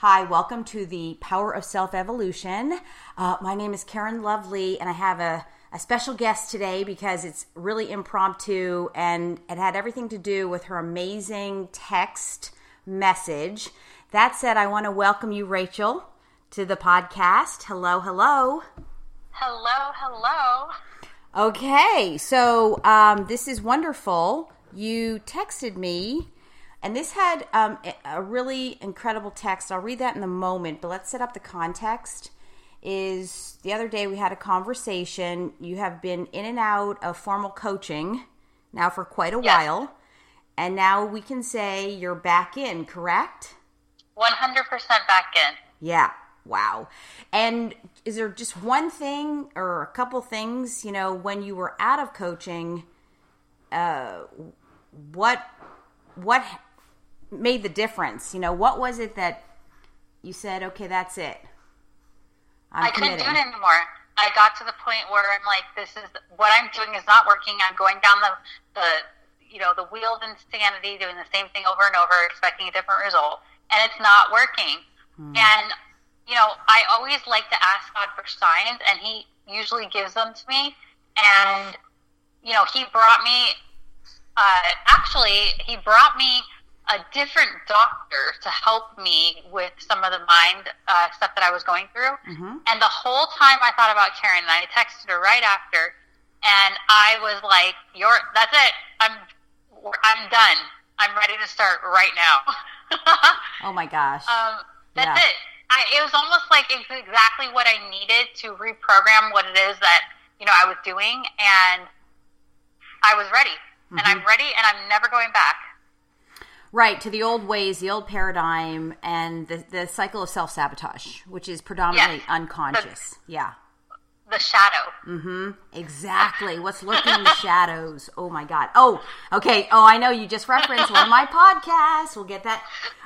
Hi, welcome to the Power of Self-Evolution. My name is Karen Lovely, and I have a special guest today because it's really impromptu, and it had everything to do with her amazing text message. That said, I want to welcome you, Rachel, to the podcast. Hello, hello. Hello, hello. Okay, so this is wonderful. You texted me. And this had a really incredible text. I'll read that in a moment, but let's set up the context. Is the other day we had a conversation. You have been in and out of formal coaching now for quite a while. And now we can say you're back in, correct? 100% back in. Yeah. Wow. And is there just one thing or a couple things, when you were out of coaching, what made the difference? What was it that you said, okay, that's it? I couldn't do it anymore. I got to the point where I'm like, this is what I'm doing is not working. I'm going down the wheel of insanity, doing the same thing over and over, expecting a different result, and it's not working. And I always like to ask God for signs, and He usually gives them to me. And He brought me. He brought me a different doctor to help me with some of the mind stuff that I was going through. Mm-hmm. And the whole time I thought about Karen, and I texted her right after, and I was like, that's it. I'm done. I'm ready to start right now. Oh my gosh. That's it. It was almost like it's exactly what I needed to reprogram what it is that, I was doing, and I was ready. Mm-hmm. And I'm ready, and I'm never going back. Right, to the old ways, the old paradigm, and the cycle of self-sabotage, which is predominantly unconscious. The shadow. Mm-hmm. Exactly. What's lurking in the shadows? Oh, my God. Oh, okay. Oh, I know. You just referenced one of my podcasts. We'll get that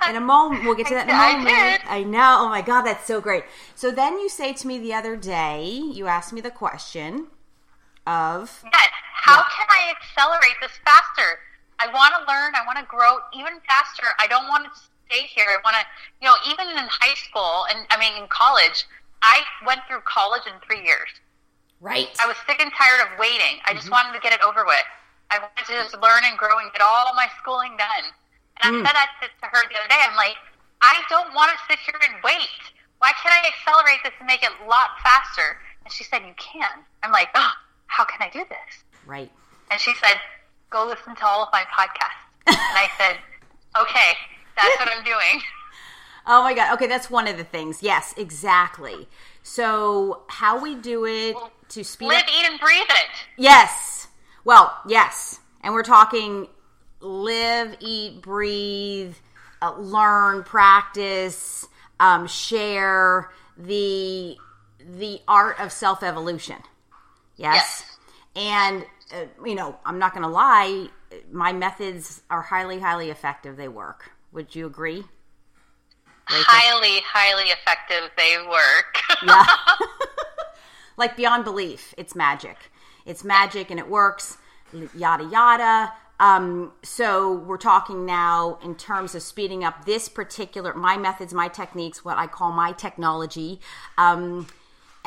in a moment. We'll get to that in a moment. I know. Oh, my God. That's so great. So then you say to me the other day, you asked me the question of... Yes. How can I accelerate this faster? I want to learn. I want to grow even faster. I don't want to stay here. I want to, even in high school and in college, I went through college in 3 years. Right. I was sick and tired of waiting. I just wanted to get it over with. I wanted to just learn and grow and get all my schooling done. And I said that to her the other day. I'm like, I don't want to sit here and wait. Why can't I accelerate this and make it a lot faster? And she said, you can. I'm like, oh, how can I do this? Right. And she said, go listen to all of my podcasts. And I said, okay, that's what I'm doing. Oh my God. Okay, that's one of the things. Yes, exactly. So how we do it to speed live, up... eat, and breathe it. Yes. Well, yes. And we're talking live, eat, breathe, learn, practice, share the art of self-evolution. Yes. And... I'm not going to lie, my methods are highly, highly effective. They work. Would you agree? Rachel? Highly, highly effective. They work. Yeah. Like beyond belief. It's magic. It's magic and it works. Yada, yada. So we're talking now in terms of speeding up this particular, my methods, my techniques, what I call my technology.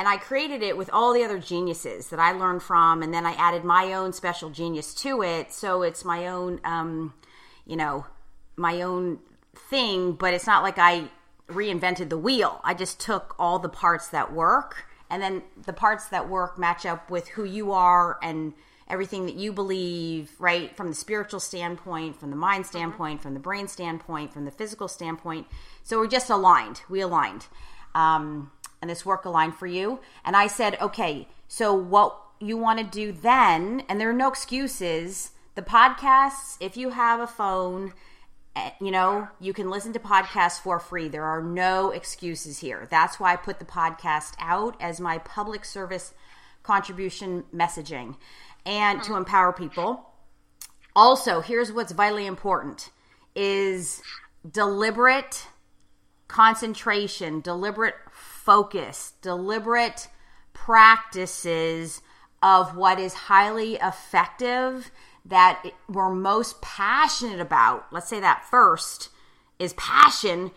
And I created it with all the other geniuses that I learned from, and then I added my own special genius to it. So it's my own, my own thing, but it's not like I reinvented the wheel. I just took all the parts that work, and then the parts that work match up with who you are and everything that you believe, right? From the spiritual standpoint, from the mind standpoint, from the brain standpoint, from the physical standpoint. So we're just aligned. We aligned. And this work aligned for you. And I said, okay, so what you want to do then, and there are no excuses. The podcasts, if you have a phone, you can listen to podcasts for free. There are no excuses here. That's why I put the podcast out as my public service contribution messaging and to empower people. Also, here's what's vitally important is deliberate concentration, deliberate focus, deliberate practices of what is highly effective that we're most passionate about. Let's say that first is passion.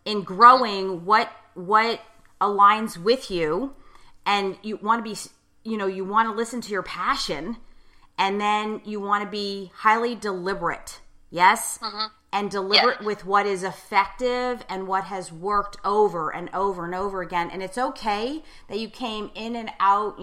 in growing what aligns with you, and you want to be, you want to listen to your passion, and then you want to be highly deliberate. Yes? Mm-hmm. And deliberate with what is effective and what has worked over and over and over again. And it's okay that you came in and out,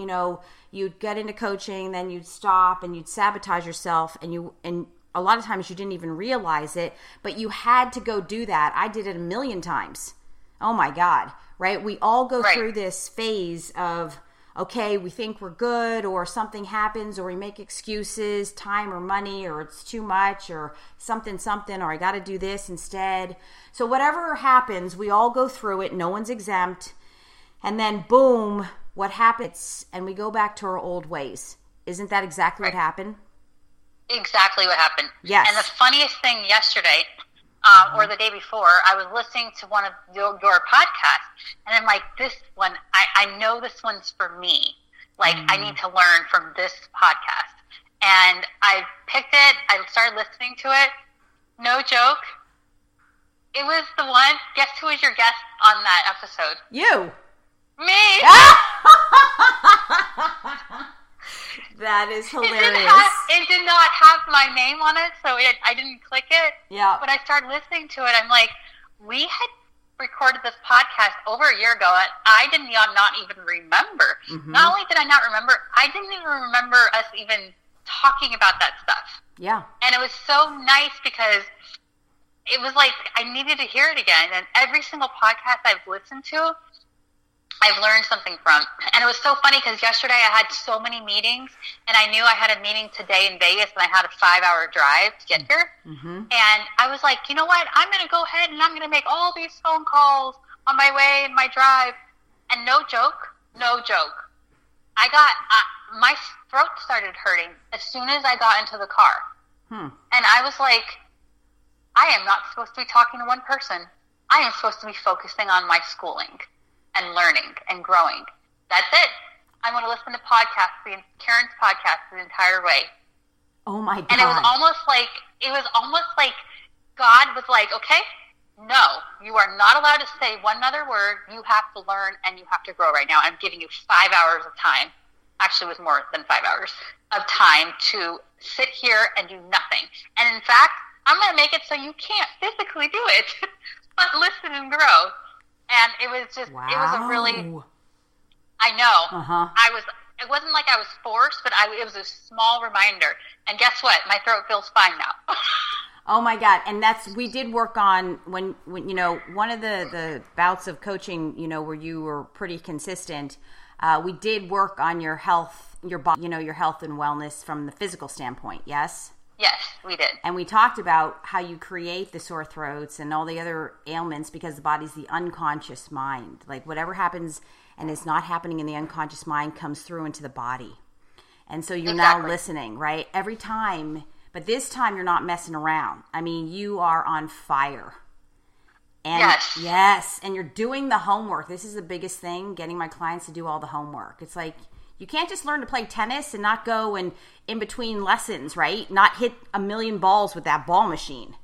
you'd get into coaching, then you'd stop and you'd sabotage yourself, and a lot of times you didn't even realize it, but you had to go do that. I did it 1,000,000 times. Oh my God, right? We all go through this phase of, okay, we think we're good, or something happens, or we make excuses, time or money, or it's too much, or something, or I got to do this instead. So whatever happens, we all go through it. No one's exempt. And then boom, what happens? And we go back to our old ways. Isn't that exactly what happened? Exactly what happened. Yes. And the funniest thing yesterday, or the day before, I was listening to one of your podcasts, and I'm like, this one, I know this one's for me. Like, I need to learn from this podcast. And I picked it. I started listening to it. No joke. It was the one. Guess who was your guest on that episode? You. Me. That is hilarious. It did not have my name on it, so I didn't click it. Yeah. But I started listening to it. I'm like, we had recorded this podcast over a year ago, and I did not even remember. Mm-hmm. Not only did I not remember, I didn't even remember us even talking about that stuff. Yeah. And it was so nice because it was like I needed to hear it again. And every single podcast I've listened to, I've learned something from. And it was so funny because yesterday I had so many meetings, and I knew I had a meeting today in Vegas, and I had a 5-hour drive to get here. Mm-hmm. And I was like, you know what? I'm going to go ahead and I'm going to make all these phone calls on my way in my drive. And no joke, I got, my throat started hurting as soon as I got into the car. And I was like, I am not supposed to be talking to one person. I am supposed to be focusing on my schooling and learning and growing. That's it. I'm going to listen to podcasts, Karen's podcast, the entire way. Oh my God! And it was almost like God was like, okay, no, you are not allowed to say one other word. You have to learn and you have to grow right now. I'm giving you 5 hours of time. Actually, it was more than 5 hours of time to sit here and do nothing. And in fact, I'm going to make it so you can't physically do it, but listen and grow. And it was just, It was a really, I know, it wasn't like I was forced, but it was a small reminder. And guess what? My throat feels fine now. Oh my God. And we did work on when one of the bouts of coaching, where you were pretty consistent, we did work on your health, your body, your health and wellness from the physical standpoint. Yes? Yes, we did. And we talked about how you create the sore throats and all the other ailments because the body's the unconscious mind. Like whatever happens and is not happening in the unconscious mind comes through into the body. And so you're now listening, right? Every time, but this time you're not messing around. I mean, you are on fire. And yes, and you're doing the homework. This is the biggest thing, getting my clients to do all the homework. It's like, you can't just learn to play tennis and not go and in between lessons, right? Not hit 1,000,000 balls with that ball machine,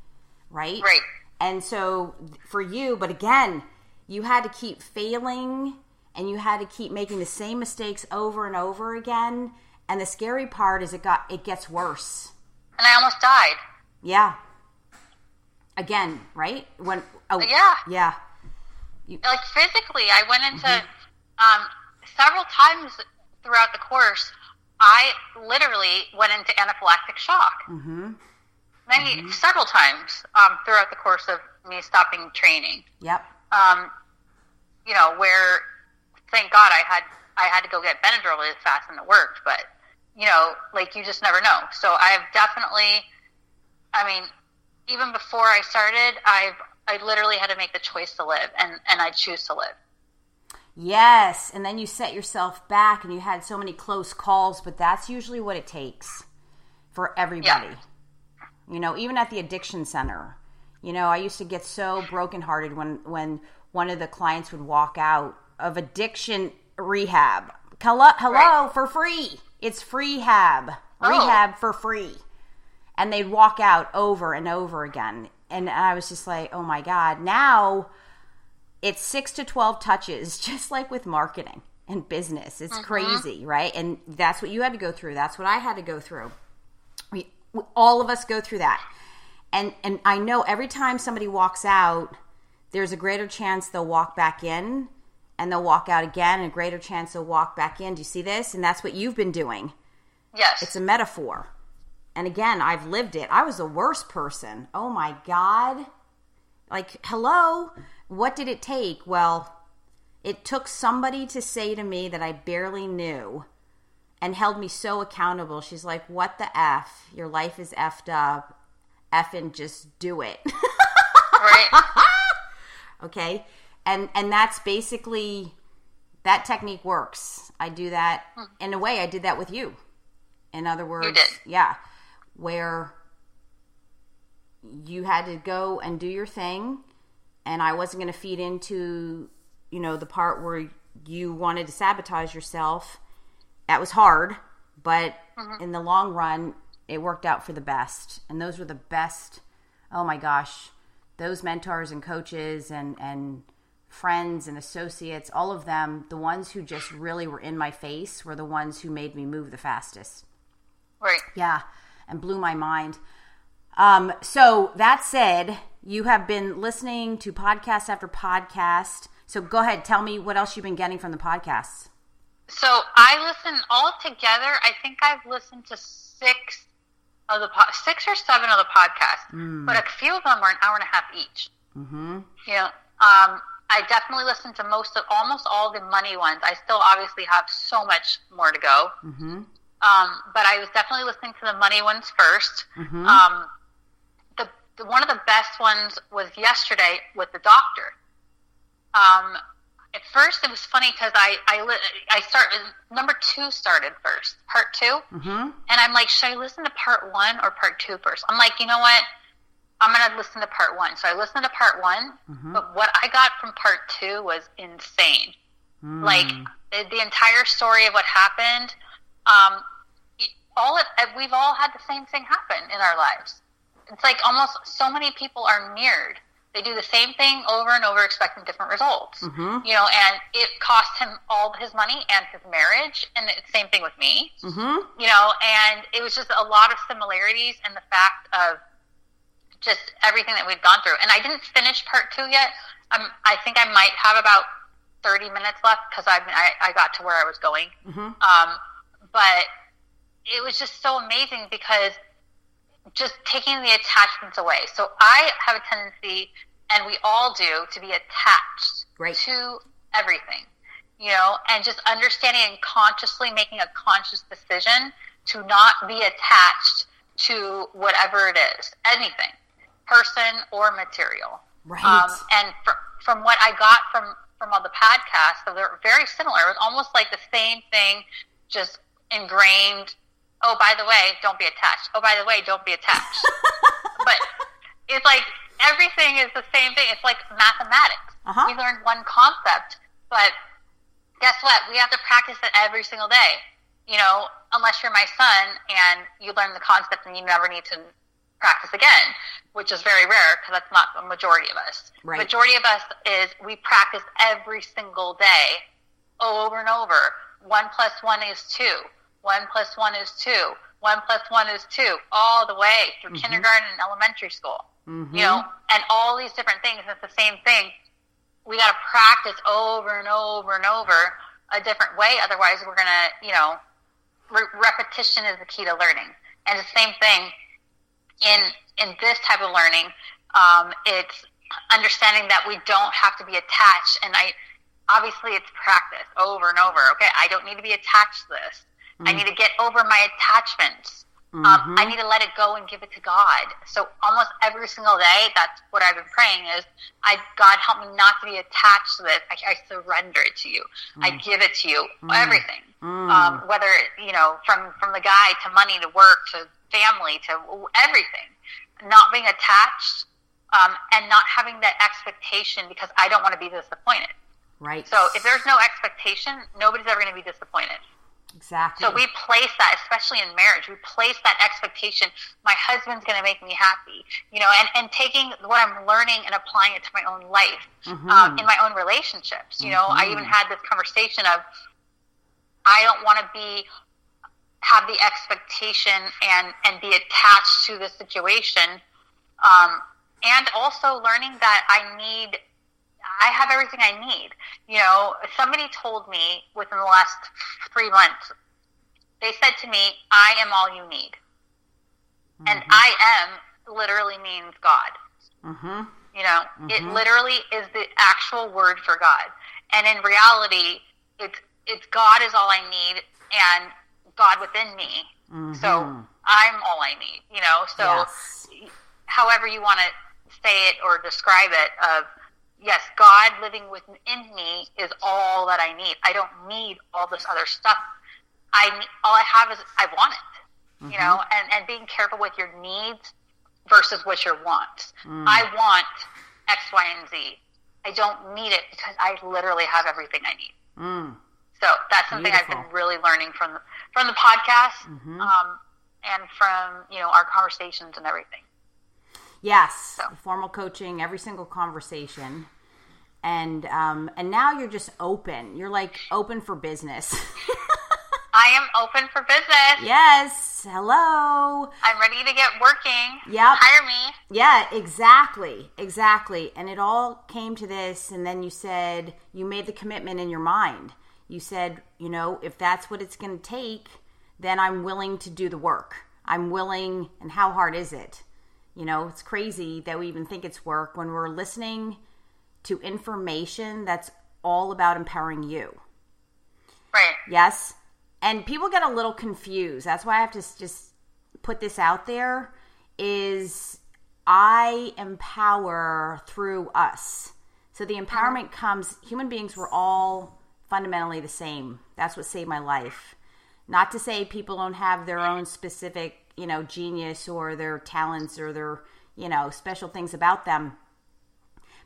right? Right. And so for you, but again, you had to keep failing and you had to keep making the same mistakes over and over again. And the scary part is it gets worse. And I almost died. Yeah. Again, right? Yeah. Like physically, I went into several times throughout the course, I literally went into anaphylactic shock. Several times throughout the course of me stopping training. Yep. Where thank God I had to go get Benadryl really fast and it worked, but you just never know. So I have definitely, even before I started, I literally had to make the choice to live, and I choose to live. Yes, and then you set yourself back and you had so many close calls, but that's usually what it takes for everybody. Yeah. Even at the addiction center, I used to get so brokenhearted when one of the clients would walk out of addiction rehab. Hello, for free. It's rehab for free. And they'd walk out over and over again. And I was just like, oh my God. Now it's 6 to 12 touches, just like with marketing and business. It's crazy, right? And that's what you had to go through. That's what I had to go through. All of us go through that. And I know every time somebody walks out, there's a greater chance they'll walk back in, and they'll walk out again, and a greater chance they'll walk back in. Do you see this? And that's what you've been doing. Yes. It's a metaphor. And again, I've lived it. I was the worst person. Oh my God. Like, hello? What did it take? Well, it took somebody to say to me that I barely knew and held me so accountable. She's like, what the F? Your life is effed up. Effing just do it. Right. Okay? And that's basically, that technique works. I do that. In a way, I did that with you. In other words, you did. Yeah. Where you had to go and do your thing, and I wasn't going to feed into, the part where you wanted to sabotage yourself. That was hard, but in the long run, it worked out for the best. And those were the best. Oh my gosh, those mentors and coaches and friends and associates, all of them, the ones who just really were in my face were the ones who made me move the fastest. Right. Yeah, and blew my mind. So that said, you have been listening to podcast after podcast. So go ahead, tell me what else you've been getting from the podcasts. So I listen all together. I think I've listened to 6 or 7 of the podcasts, but a few of them are an hour and a half each. I definitely listen to almost all the money ones. I still obviously have so much more to go. But I was definitely listening to the money ones first. One of the best ones was yesterday with the doctor. At first, it was funny because I started, number 2 started first, part 2. And I'm like, should I listen to part 1 or part 2 first? I'm like, you know what? I'm going to listen to part 1. So I listened to part 1, but what I got from part 2 was insane. Like, the entire story of what happened, we've all had the same thing happen in our lives. It's like almost so many people are mirrored. They do the same thing over and over, expecting different results. And it cost him all his money and his marriage, and it's the same thing with me. And it was just a lot of similarities in the fact of just everything that we've gone through. And I didn't finish part 2 yet. I think I might have about 30 minutes left because I got to where I was going. But it was just so amazing because just taking the attachments away. So I have a tendency, and we all do, to be attached to everything, and just understanding and consciously making a conscious decision to not be attached to whatever it is, anything, person or material. And from what I got from all the podcasts, so they're very similar. It was almost like the same thing, just ingrained. Oh, by the way, don't be attached. Oh, by the way, don't be attached. But it's like everything is the same thing. It's like mathematics. We learned one concept, but guess what? We have to practice it every single day. Unless you're my son and you learn the concept and you never need to practice again, which is very rare because that's not the majority of us. The majority of us is we practice every single day over and over. 1 + 1 is 2. 1 + 1 is 2. 1 + 1 is 2, all the way through kindergarten and elementary school. And all these different things. It's the same thing. We got to practice over and over and over a different way. Otherwise, we're going to, repetition is the key to learning. And the same thing in this type of learning. It's understanding that we don't have to be attached. And obviously it's practice over and over. Okay, I don't need to be attached to this. I need to get over my attachments. I need to let it go and give it to God. So almost every single day, that's what I've been praying is, God, help me not to be attached to this. I surrender it to you. I give it to you, everything. Whether, from the guy to money to work to family to everything. Not being attached and not having that expectation because I don't want to be disappointed. So if there's no expectation, nobody's ever going to be disappointed. Exactly. So we place that, especially in marriage, we place that expectation. My husband's going to make me happy, and taking what I'm learning and applying it to my own life, in my own relationships. I even had this conversation of, I don't want to have the expectation and be attached to the situation. And also learning that I have everything I need. Somebody told me within the last 3 months, they said to me, I am all you need. And I am literally means God. It literally is the actual word for God. And in reality, it's God is all I need and God within me. So I'm all I need, so yes. However you want to say it or describe it, of yes, God living within me is all that I need. I don't need all this other stuff. All I have is I want it, and being careful with your needs versus what your wants. I want X, Y, and Z. I don't need it because I literally have everything I need. So that's something Beautiful. I've been really learning from the podcast, and from our conversations and everything. Yes, so. Formal coaching, every single conversation, and now you're just open. You're like open for business. I am open for business. Yes. Hello. I'm ready to get working. Yep. Hire me. Yeah, exactly. And it all came to this, and then you said you made the commitment in your mind. You said, if that's what it's going to take, then I'm willing to do the work. I'm willing, and how hard is it? It's crazy that we even think it's work when we're listening to information that's all about empowering you. Right. Yes. And people get a little confused. That's why I have to just put this out there, is I empower through us. So the empowerment comes, human beings were all fundamentally the same. That's what saved my life. Not to say people don't have their own specific, genius or their talents or their, special things about them.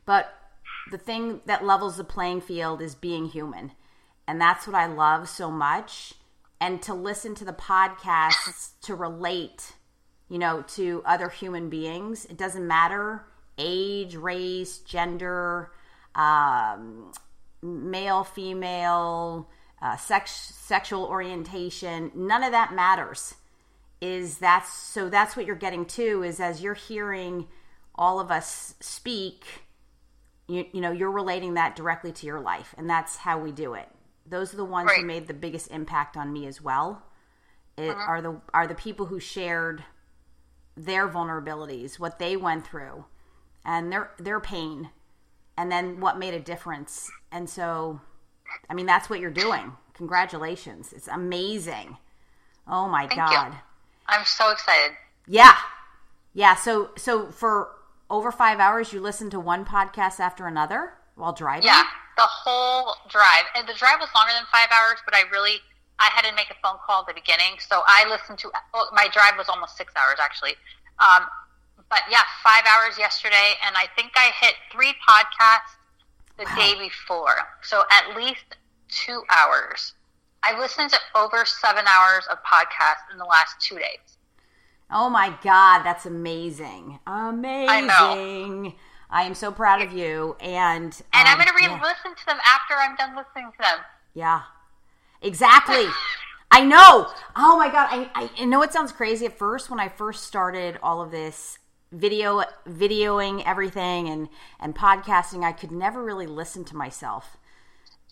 But the thing that levels the playing field is being human. And that's what I love so much. And to listen to the podcasts, to relate, to other human beings. It doesn't matter age, race, gender, male, female, sexual orientation. None of that matters. That's what you're getting to, is as you're hearing all of us speak, you're relating that directly to your life. And that's how we do it. Those are the ones who made the biggest impact on me as well. Are the people who shared their vulnerabilities, what they went through, and their pain, and then what made a difference. And so, that's what you're doing. Congratulations. It's amazing. Oh my Thank God. You. I'm so excited. Yeah. So for over 5 hours, you listened to one podcast after another while driving? Yeah, the whole drive. And the drive was longer than 5 hours, but I had to make a phone call at the beginning. So I listened to, my drive was almost 6 hours actually. But yeah, 5 hours yesterday. And I think I hit 3 podcasts the day before. So at least 2 hours. I listened to over 7 hours of podcasts in the last 2 days. Oh my God, that's amazing. Amazing. I know. I am so proud of you. And I'm going to re-listen to them after I'm done listening to them. Yeah, exactly. I know. Oh my God. I know it sounds crazy at first. When I first started all of this videoing everything and podcasting, I could never really listen to myself.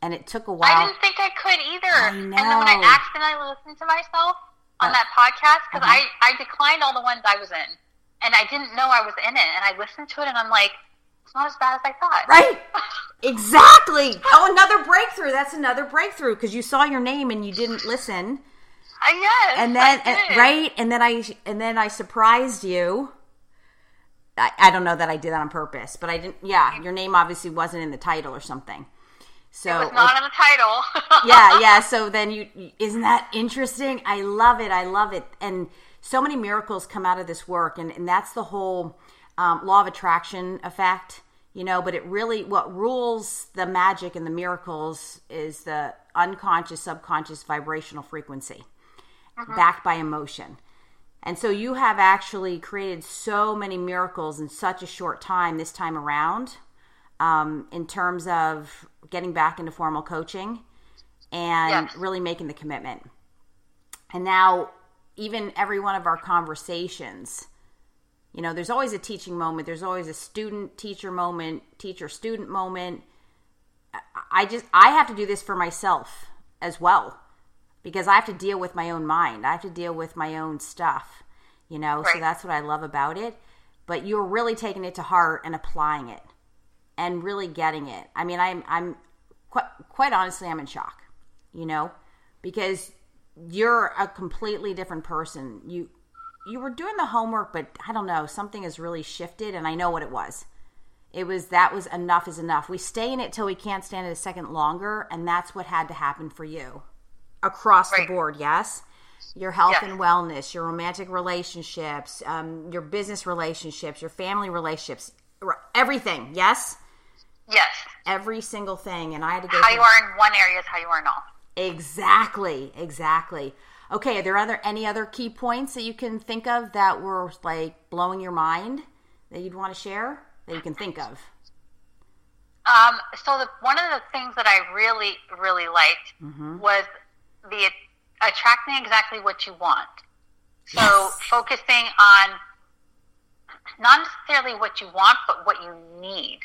And it took a while. I didn't think I could either. I know. And then when I accidentally listened to myself on that podcast, because I declined all the ones I was in. And I didn't know I was in it. And I listened to it and I'm like, it's not as bad as I thought. Right. Exactly. Oh, another breakthrough. That's another breakthrough, because you saw your name and you didn't listen. Yes. And then, right. And then I surprised you. I don't know that I did that on purpose, but I didn't. Yeah. Your name obviously wasn't in the title or something. So it was not in the title. Yeah. So then isn't that interesting? I love it. And so many miracles come out of this work. And that's the whole law of attraction effect. but it really, what rules the magic and the miracles is the unconscious, subconscious vibrational frequency backed by emotion. And so you have actually created so many miracles in such a short time this time around, in terms of getting back into formal coaching and really making the commitment. And now, even every one of our conversations, there's always a teaching moment. There's always a student-teacher moment, teacher-student moment. I have to do this for myself as well, because I have to deal with my own mind. I have to deal with my own stuff, Right. So that's what I love about it. But you're really taking it to heart and applying it and really getting it. I mean, I'm quite honestly, I'm in shock, because you're a completely different person. You were doing the homework, but I don't know, something has really shifted, and I know what it was. That was enough is enough. We stay in it till we can't stand it a second longer, and that's what had to happen for you. Across the board, yes? Your health and wellness, your romantic relationships, your business relationships, your family relationships, everything, yes? Yes. Every single thing, and I had to go how you are in one area is how you are in all. Exactly. Okay, are there any other key points that you can think of that were like blowing your mind that you'd want to share that you can think of? So one of the things that I really, really liked was the attracting exactly what you want. So focusing on not necessarily what you want, but what you need.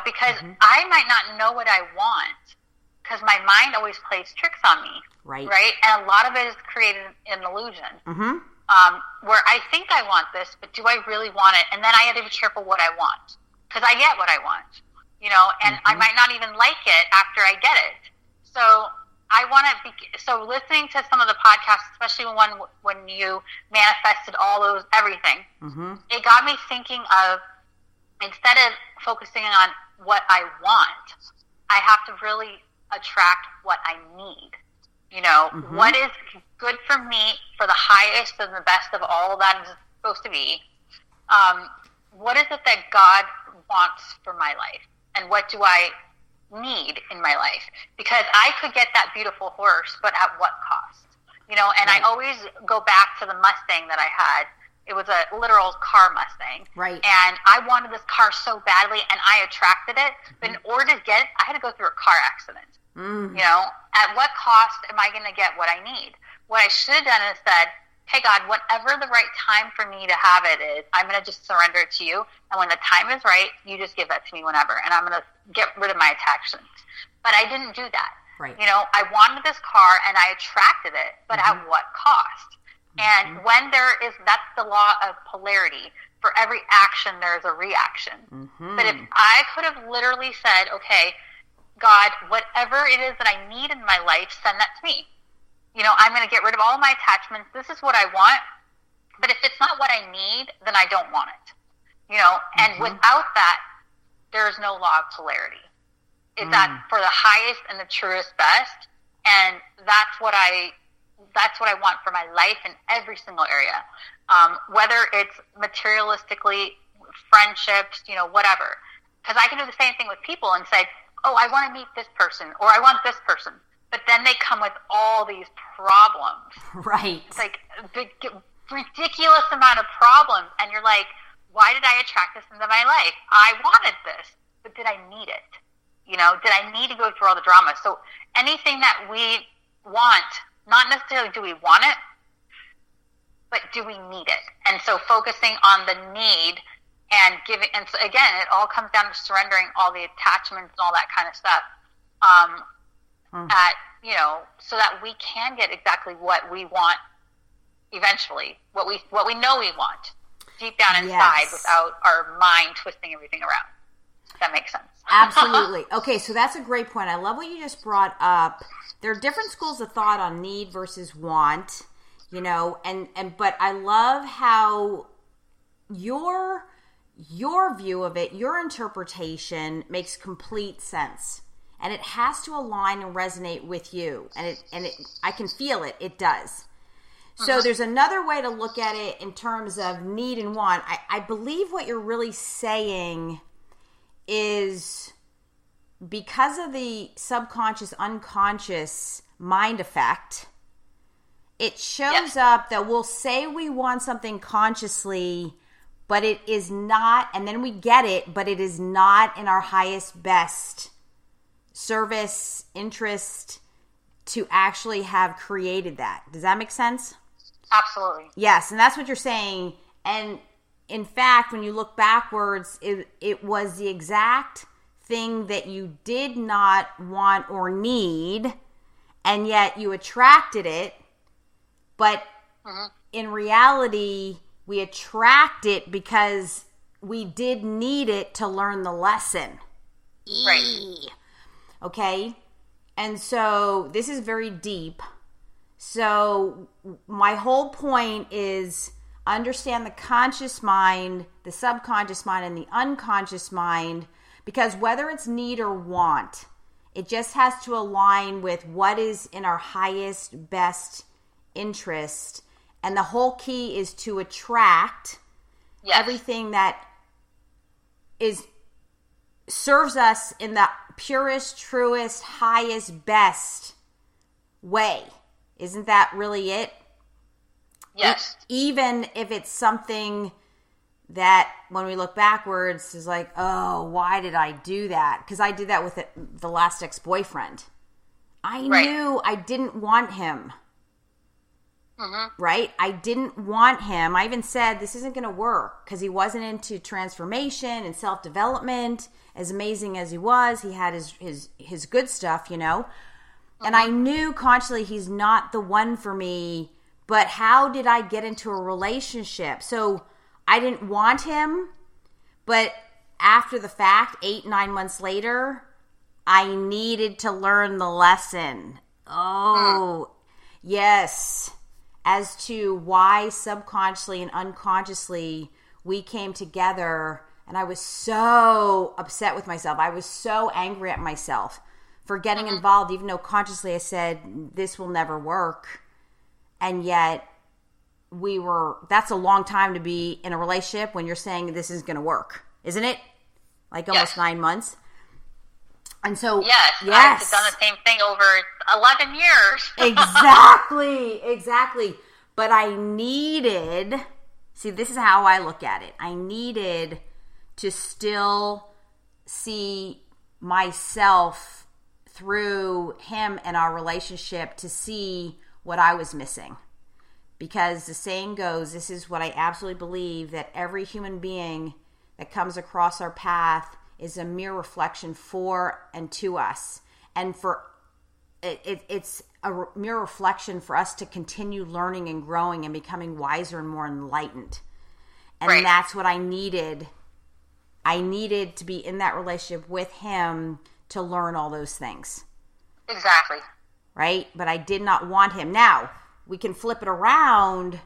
Because I might not know what I want, because my mind always plays tricks on me. Right? And a lot of it is created an illusion. Where I think I want this, but do I really want it? And then I have to be careful what I want, because I get what I want, and I might not even like it after I get it. So I want to be, so listening to some of the podcasts, especially when you manifested all those, everything, it got me thinking of, instead of focusing on what I want, I have to really attract what I need. What is good for me, for the highest and the best of all that is supposed to be. What is it that God wants for my life? And what do I need in my life? Because I could get that beautiful horse, but at what cost? And I always go back to the Mustang that I had. It was a literal car Mustang. Right. And I wanted this car so badly, and I attracted it. But in order to get it, I had to go through a car accident. At what cost am I going to get what I need? What I should have done is said, hey, God, whatever the right time for me to have it is, I'm going to just surrender it to you. And when the time is right, you just give that to me whenever. And I'm going to get rid of my attachments. But I didn't do that. Right. I wanted this car, and I attracted it, but at what cost? And when that's the law of polarity. For every action, there's a reaction. But if I could have literally said, okay, God, whatever it is that I need in my life, send that to me. I'm going to get rid of all of my attachments. This is what I want. But if it's not what I need, then I don't want it. And without that, there is no law of polarity. It's that for the highest and the truest best. And that's what I want for my life in every single area. Whether it's materialistically, friendships, whatever. Because I can do the same thing with people and say, oh, I want to meet this person, or I want this person. But then they come with all these problems. Right. It's like a big, ridiculous amount of problems. And you're like, why did I attract this into my life? I wanted this, but did I need it? Did I need to go through all the drama? So anything that we want, not necessarily do we want it, but do we need it? And so focusing on the need and giving, and so again, it all comes down to surrendering all the attachments and all that kind of stuff. So that we can get exactly what we want eventually, what we know we want deep down inside, without our mind twisting everything around. If that makes sense. Absolutely. Okay, so that's a great point. I love what you just brought up. There are different schools of thought on need versus want, but I love how your view of it, your interpretation makes complete sense. And it has to align and resonate with you. And I can feel it. It does. So there's another way to look at it in terms of need and want. I believe what you're really saying is because of the subconscious, unconscious mind effect, it shows up that we'll say we want something consciously, but it is not, and then we get it, but it is not in our highest, best service, interest to actually have created that. Does that make sense? Absolutely. Yes, and that's what you're saying. And in fact, when you look backwards, it was the exact thing that you did not want or need, and yet you attracted it. But in reality, we attract it because we did need it to learn the lesson. Right. Okay? And so this is very deep. So my whole point is understand the conscious mind, the subconscious mind, and the unconscious mind, because whether it's need or want, it just has to align with what is in our highest, best interest. And the whole key is to attract everything that serves us in the purest, truest, highest, best way. Isn't that really it? Yes. Even if it's something that when we look backwards is like, oh, why did I do that? Because I did that with the last ex-boyfriend. I knew I didn't want him. Right? I didn't want him. I even said this isn't going to work because he wasn't into transformation and self-development. As amazing as he was, he had his good stuff, you know. And I knew consciously he's not the one for me. But how did I get into a relationship? So I didn't want him, but after the fact, 8-9 months later, I needed to learn the lesson. Oh, yes. As to why subconsciously and unconsciously we came together, and I was so upset with myself. I was so angry at myself for getting involved, even though consciously I said, this will never work. And yet that's a long time to be in a relationship when you're saying this is going to work, isn't it? Like almost 9 months. And so, yes. I've done the same thing over 11 years. Exactly. But I needed, see, this is how I look at it. I needed to still see myself through him and our relationship to see what I was missing. Because the saying goes, this is what I absolutely believe, that every human being that comes across our path is a mere reflection for and to us. And for it's a mere reflection for us to continue learning and growing and becoming wiser and more enlightened. And that's what I needed. I needed to be in that relationship with him to learn all those things. Exactly. Right? But I did not want him. Now, we can flip it around,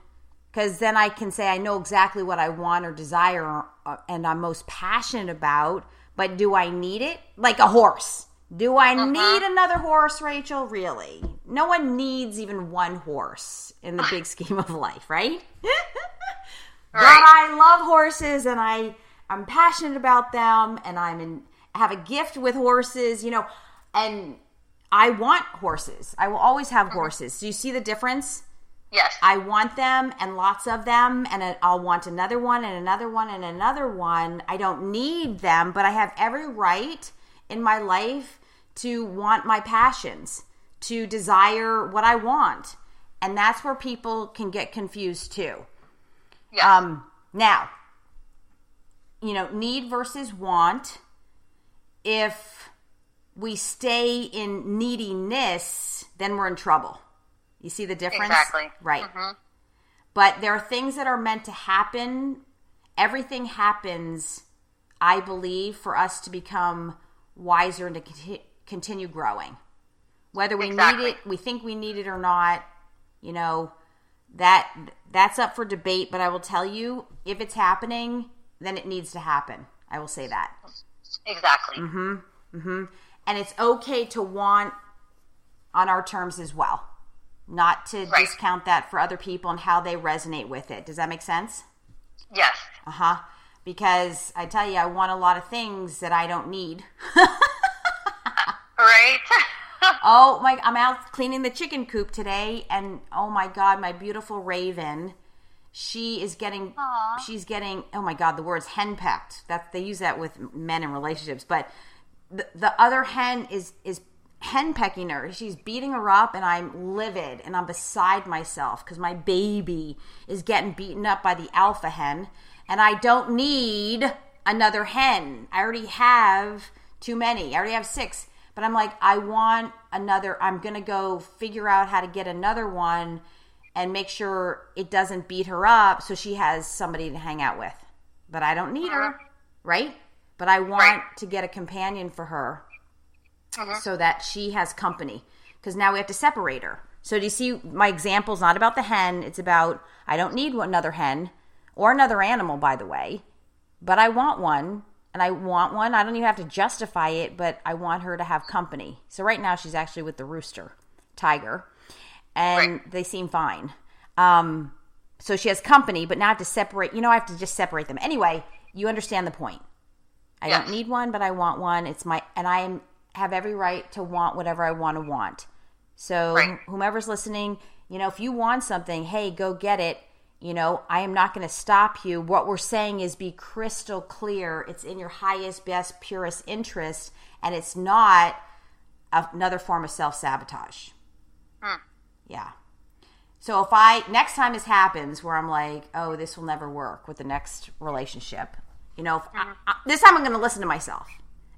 because then I can say I know exactly what I want or desire and I'm most passionate about, but do I need it? Like a horse. Do I need another horse, Rachel? Really? No one needs even one horse in the big scheme of life, right? But I love horses, and I'm passionate about them, and I have a gift with horses, you know, and I want horses. I will always have horses. Do you see the difference? Yes. I want them and lots of them, and I'll want another one and another one and another one. I don't need them, but I have every right in my life to want my passions, to desire what I want. And that's where people can get confused too. Yes. Now, you know, need versus want. If we stay in neediness, then we're in trouble. You see the difference? Exactly. Right. But there are things that are meant to happen. Everything happens, I believe, for us to become wiser and to continue growing. Whether we need it, we think we need it or not, you know, that's up for debate. But I will tell you, if it's happening, then it needs to happen. I will say that. Exactly. And it's okay to want on our terms as well. Not to discount that for other people and how they resonate with it. Does that make sense? Yes. because I tell you, I want a lot of things that I don't need. Right? Oh my, I'm out cleaning the chicken coop today, and oh my God, my beautiful Raven, she's getting, oh my God, the word's henpecked. They use that with men in relationships, but the other hen is henpecking her. She's beating her up, and I'm livid, and I'm beside myself because my baby is getting beaten up by the alpha hen, and I don't need another hen. I already have too many. I already have 6. But I'm like, I want another. I'm going to go figure out how to get another one and make sure it doesn't beat her up so she has somebody to hang out with. But I don't need her, right? But I want to get a companion for her so that she has company. Because now we have to separate her. So do you see my example's not about the hen. It's about I don't need another hen or another animal, by the way. But I want one. And I want one. I don't even have to justify it, but I want her to have company. So right now she's actually with the rooster, Tiger, and they seem fine. So she has company, but now I have to separate. I have to just separate them. Anyway, you understand the point. I don't need one, but I want one. It's and I have every right to want whatever I want to want. So whomever's listening, if you want something, hey, go get it. I am not going to stop you. What we're saying is be crystal clear. It's in your highest, best, purest interest, and it's not another form of self-sabotage. Yeah. So if next time this happens where I'm like, oh, this will never work with the next relationship, this time I'm going to listen to myself.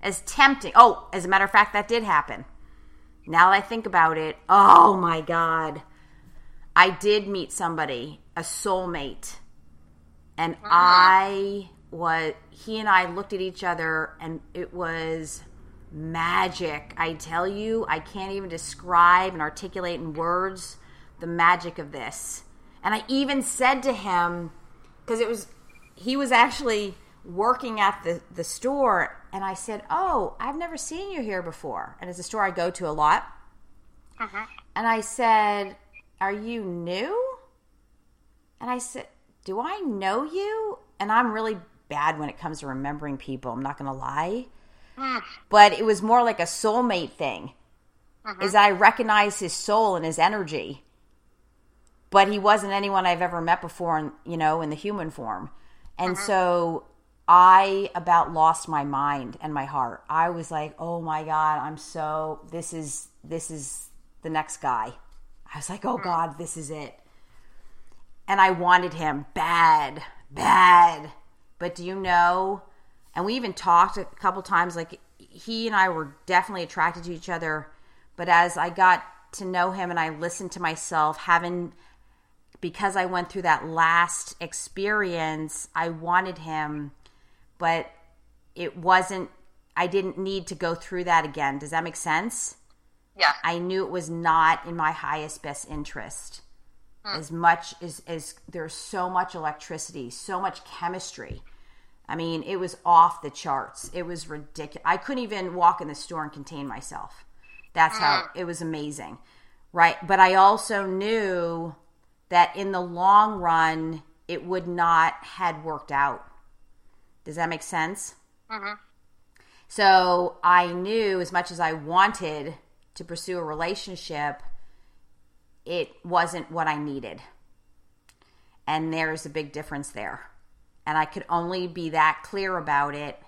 As tempting. Oh, as a matter of fact, that did happen. Now that I think about it, oh my God. I did meet somebody, a soulmate, and he and I looked at each other, and it was magic. I tell you, I can't even describe and articulate in words the magic of this. And I even said to him, because he was actually working at the store, and I said, oh, I've never seen you here before. And it's a store I go to a lot. And I said, are you new? And I said, do I know you? And I'm really bad when it comes to remembering people. I'm not going to lie. But it was more like a soulmate thing. Is that I recognized his soul and his energy. But he wasn't anyone I've ever met before, in the human form. And so I about lost my mind and my heart. I was like, oh my God, this is the next guy. I was like, oh God, this is it. And I wanted him bad. But do you know, and we even talked a couple times, like he and I were definitely attracted to each other. But as I got to know him and I listened to myself, because I went through that last experience, I wanted him, but I didn't need to go through that again. Does that make sense? Yeah. I knew it was not in my highest best interest. As much as there's so much electricity, so much chemistry. I mean, it was off the charts. It was ridiculous. I couldn't even walk in the store and contain myself. That's how it was amazing. Right? But I also knew that in the long run, it would not had worked out. Does that make sense? So I knew as much as I wanted to pursue a relationship, it wasn't what I needed. And there's a big difference there. And I could only be that clear about it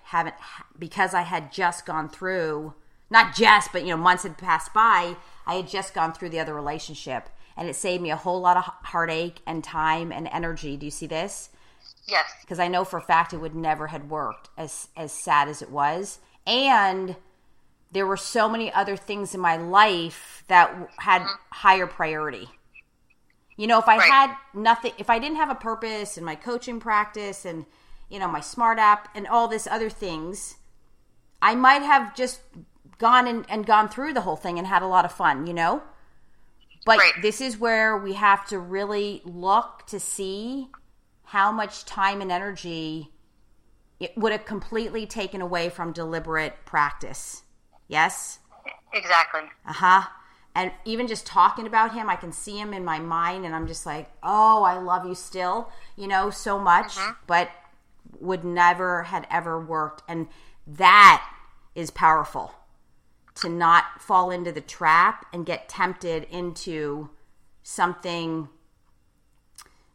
because I had just gone through, not just, but months had passed by. I had just gone through the other relationship, and it saved me a whole lot of heartache and time and energy. Do you see this? Yes. Because I know for a fact it would never had worked, as sad as it was. And there were so many other things in my life that had higher priority. If I had nothing, if I didn't have a purpose in my coaching practice and, my smart app and all this other things, I might have just gone and gone through the whole thing and had a lot of fun, But this is where we have to really look to see how much time and energy it would have completely taken away from deliberate practice. Yes? Exactly. And even just talking about him, I can see him in my mind, and I'm just like, oh, I love you still, so much. But would never had ever worked. And that is powerful, to not fall into the trap and get tempted into something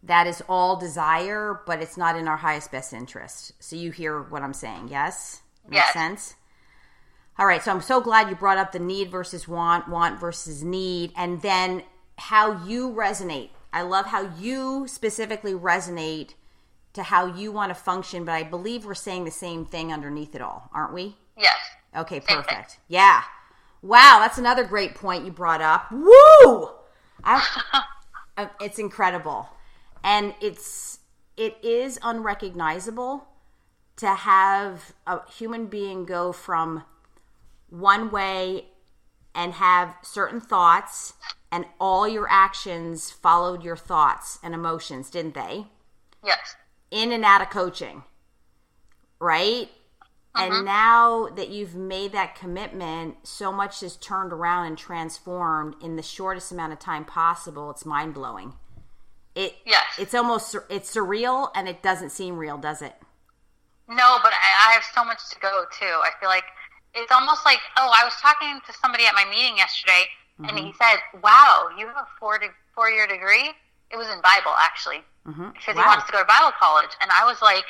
that is all desire, but it's not in our highest best interest. So you hear what I'm saying, yes? Makes sense? All right, so I'm so glad you brought up the need versus want versus need, and then how you resonate. I love how you specifically resonate to how you want to function, but I believe we're saying the same thing underneath it all, aren't we? Yes. Okay, perfect. Yeah. Wow, that's another great point you brought up. Woo! It's incredible. And it is unrecognizable to have a human being go from one way and have certain thoughts, and all your actions followed your thoughts and emotions, didn't they? Yes. In and out of coaching, right? And now that you've made that commitment, so much is turned around and transformed in the shortest amount of time possible. It's mind-blowing. It's almost, it's surreal, and it doesn't seem real, does it? No, but I have so much to go, too. I feel like it's almost like, I was talking to somebody at my meeting yesterday, and he said, wow, you have a four-year degree? It was in Bible, actually, because he wants to go to Bible college. And I was like,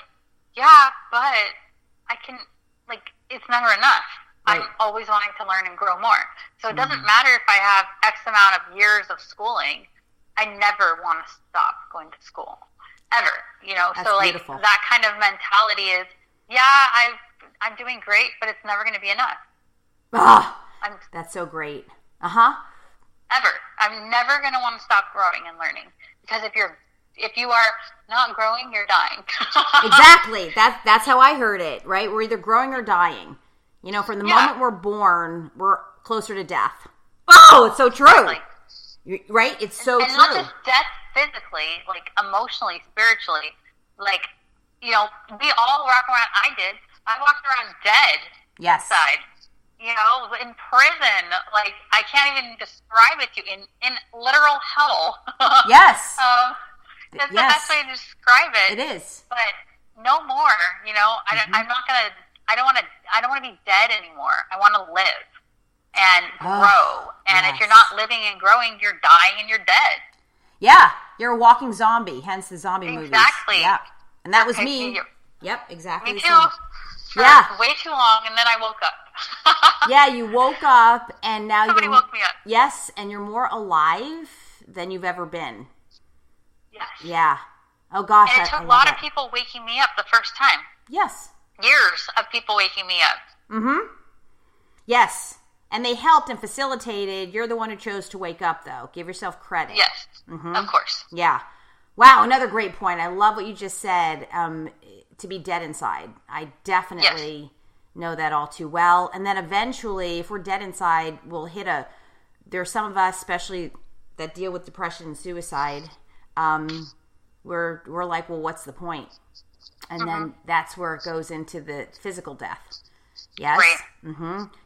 yeah, but I can, it's never enough. Right. I'm always wanting to learn and grow more. So it doesn't matter if I have X amount of years of schooling. I never want to stop going to school, ever. That's so beautiful. That kind of mentality is, I'm doing great, but it's never going to be enough. That's so great. Ever. I'm never going to want to stop growing and learning, because if you are not growing, you're dying. Exactly. That's how I heard it, right? We're either growing or dying. From the moment we're born, we're closer to death. Oh, it's so true. Exactly. Right? It's so true. And not just death physically, emotionally, spiritually. We all walk around. I did. I walked around dead inside. In prison. I can't even describe it to you. In literal hell. Yes. That's the best way to describe it. It is. But no more. I'm not gonna. I don't want to be dead anymore. I want to live and grow. And if you're not living and growing, you're dying and you're dead. Yeah, you're a walking zombie. Hence the zombie movies. Exactly. Yeah, and that was me. Yep, exactly. Me too. For way too long, and then I woke up. Yeah, you woke up, and now somebody woke me up. Yes, and you're more alive than you've ever been. Yes. Yeah. Oh gosh. And it took a lot of people waking me up the first time. Yes. Years of people waking me up. Yes. And they helped and facilitated. You're the one who chose to wake up, though. Give yourself credit. Yes. Of course. Yeah. Wow, another great point. I love what you just said, to be dead inside. I definitely know that all too well. And then eventually, if we're dead inside, we'll hit there's some of us, especially that deal with depression and suicide, we're like, well, what's the point? And then that's where it goes into the physical death. Yes? Right.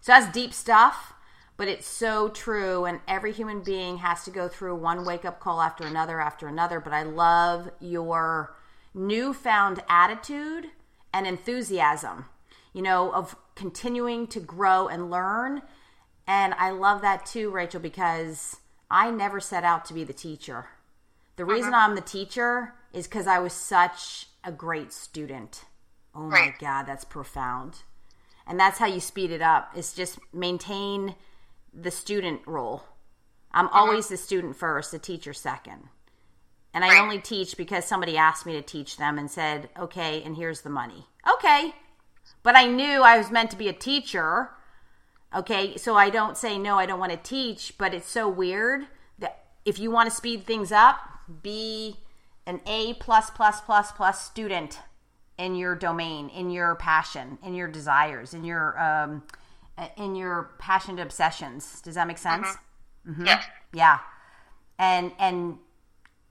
So that's deep stuff, but it's so true, and every human being has to go through one wake-up call after another, but I love your newfound attitude and enthusiasm, of continuing to grow and learn, and I love that too, Rachel, because I never set out to be the teacher. The reason I'm the teacher is because I was such a great student. Oh my God, that's profound. And that's how you speed it up. It's just maintain the student role. I'm always the student first, the teacher second. And I only teach because somebody asked me to teach them and said, okay, and here's the money. Okay. But I knew I was meant to be a teacher. Okay. So I don't say, no, I don't want to teach. But it's so weird that if you want to speed things up, be an A+++ student in your domain, in your passion, in your desires, in your passionate obsessions. Does that make sense? Yeah. Yeah. And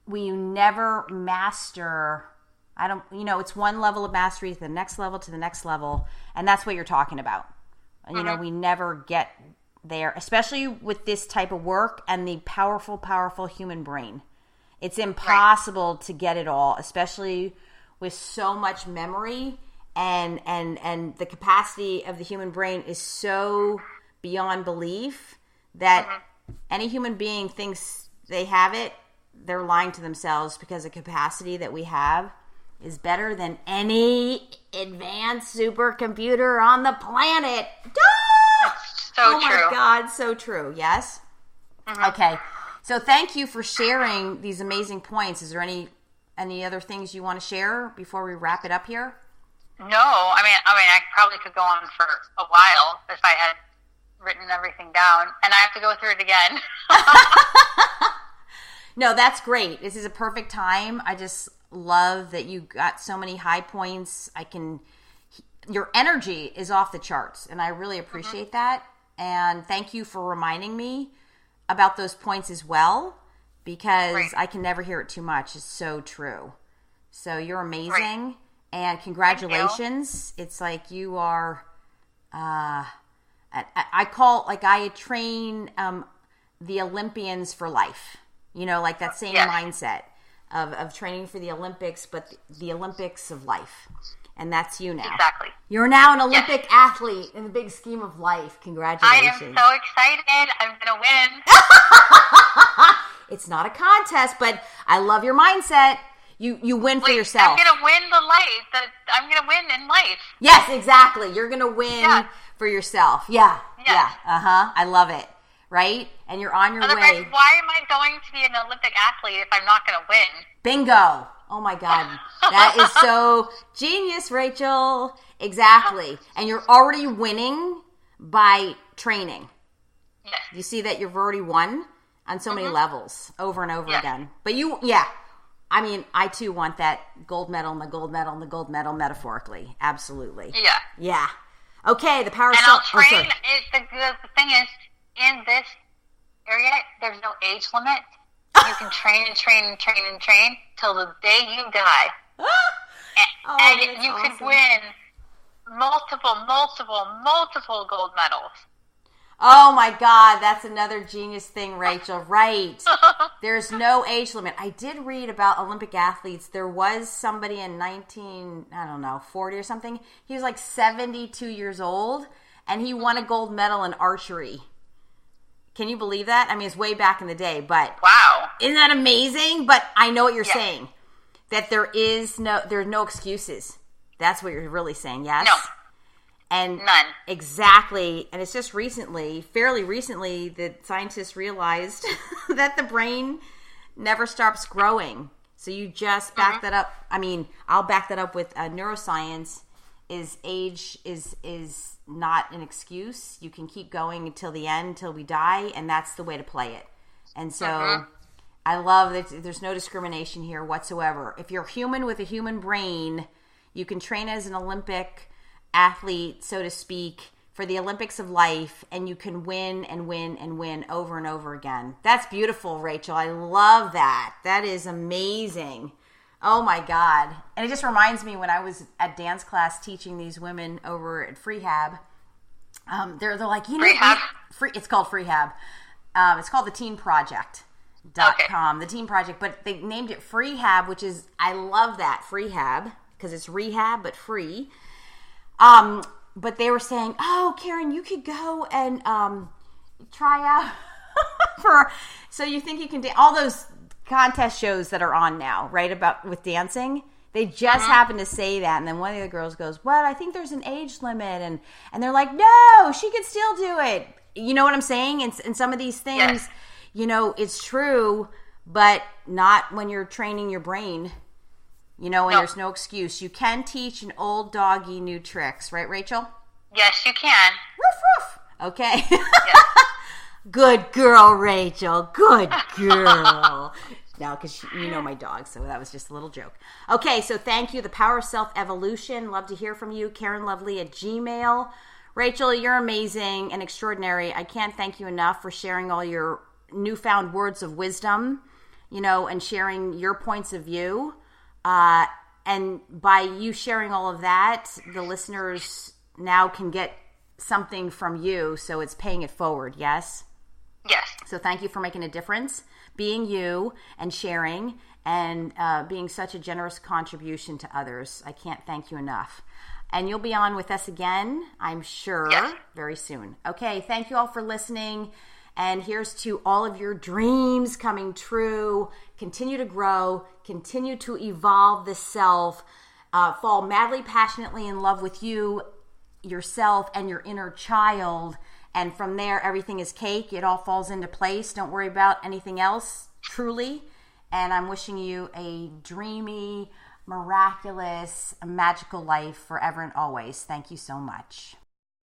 we never master, it's one level of mastery to the next level to the next level. And that's what you're talking about. We never get there, especially with this type of work and the powerful, powerful human brain. It's impossible to get it all, especially with so much memory, and the capacity of the human brain is so beyond belief that any human being thinks they have it, they're lying to themselves, because the capacity that we have is better than any advanced supercomputer on the planet. That's so true. Oh my God, so true. Yes? Okay. So thank you for sharing these amazing points. Is there any other things you want to share before we wrap it up here? No, I mean, I probably could go on for a while if I had written everything down, and I have to go through it again. No, that's great. This is a perfect time. I just love that you got so many high points. Your energy is off the charts, and I really appreciate that. And thank you for reminding me about those points as well, because I can never hear it too much. It's so true. So you're amazing, and congratulations. It's like you are, I train the Olympians for life. You know, like that same mindset of training for the Olympics, but the Olympics of life. And that's you now. Exactly. You're now an Olympic athlete in the big scheme of life. Congratulations. I am so excited. I'm going to win. It's not a contest, but I love your mindset. You win for yourself. I'm going to win the life. I'm going to win in life. Yes, exactly. You're going to win for yourself. Yeah. I love it. Right? And you're on your way. Why am I going to be an Olympic athlete if I'm not going to win? Bingo. Oh my God. That is so genius, Rachel. Exactly. And you're already winning by training. Yes. You see that you've already won on so many levels over and over again. But I mean, I too want that gold medal and the gold medal and the gold medal metaphorically. Absolutely. Yeah. Yeah. Okay, the power of And I'll train. The thing is, in this area, there's no age limit. You can train and train and train and train till the day you die. and you awesome. Could win multiple gold medals. Oh my God, that's another genius thing, Rachel. Right. There's no age limit. I did read about Olympic athletes. There was somebody in 40 or something. He was like 72 years old, and he won a gold medal in archery. Can you believe that? I mean, it's way back in the day, but wow, isn't that amazing? But I know what you're saying, that there's no excuses. That's what you're really saying, yes? No. And none. Exactly. And it's just fairly recently, that scientists realized that the brain never stops growing. So you just back that up. I mean, I'll back that up with neuroscience. Age is not an excuse. You can keep going until the end, until we die, and that's the way to play it. And so I love that there's no discrimination here whatsoever. If you're human with a human brain, you can train as an Olympic athlete, so to speak, for the Olympics of life, and you can win and win and win over and over again. That's beautiful, Rachel. I love that. That is amazing. Oh my God. And it just reminds me when I was at dance class teaching these women over at Freehab, they're like, it's called Freehab. It's called the Teen Project.com, the Teen Project, but they named it Freehab, which is, I love that, Freehab, because it's rehab, but free. But they were saying, oh, Karen, you could go and try out so you think you can all those contest shows that are on now, right, with dancing, they just happen to say that, and then one of the girls goes, well, I think there's an age limit, and they're like, no, she can still do it. You know what I'm saying? And some of these things, it's true, but not when you're training your brain, and there's no excuse. You can teach an old doggy new tricks, right, Rachel? Yes, you can. Woof, woof. Okay. Good girl, Rachel. Good girl. No, because you know my dog, so that was just a little joke. Okay, so thank you. The Power of Self-Evolution. Love to hear from you. KarenLovely@gmail.com. Rachel, you're amazing and extraordinary. I can't thank you enough for sharing all your newfound words of wisdom, and sharing your points of view. And by you sharing all of that, the listeners now can get something from you, so it's paying it forward, yes? Yes. So thank you for making a difference, being you and sharing and being such a generous contribution to others. I can't thank you enough. And you'll be on with us again, I'm sure, very soon. Okay, thank you all for listening. And here's to all of your dreams coming true. Continue to grow. Continue to evolve the self. Fall madly, passionately in love with you, yourself, and your inner child. And from there, everything is cake. It all falls into place. Don't worry about anything else, truly. And I'm wishing you a dreamy, miraculous, magical life forever and always. Thank you so much.